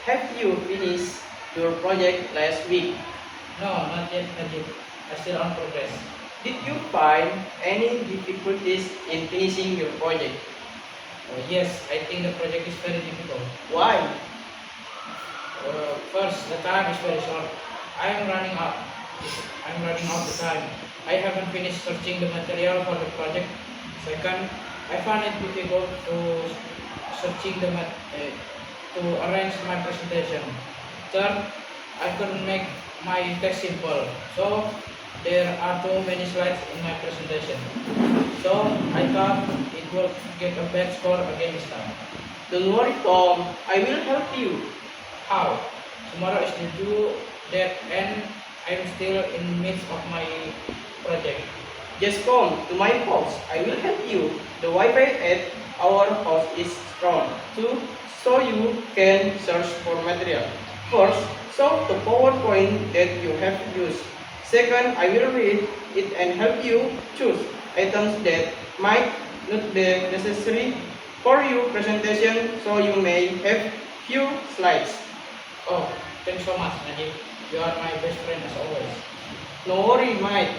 have you finished your project last week? No, not yet, Najib. I'm still on progress. Did you find any difficulties in finishing your project? Yes, I think the project is very difficult. Why? First, the time is very short. I am running out. I'm running out the time. I haven't finished searching the material for the project. Second, I found it difficult to searching to arrange my presentation. Third, I couldn't make my text simple. So there are too many slides in my presentation. So I thought it will get a bad score again this time. Don't worry, Tom. I will help you. How? Tomorrow is the due date and I'm still in the midst of my project. Just come to my house. I will help you. The Wi-Fi at our house is strong too, so you can search for material. First, solve the PowerPoint that you have used. Second, I will read it and help you choose items that might not be necessary for your presentation, so you may have few slides. Oh, thanks so much, Najib. You are my best friend as always. No worry, mate.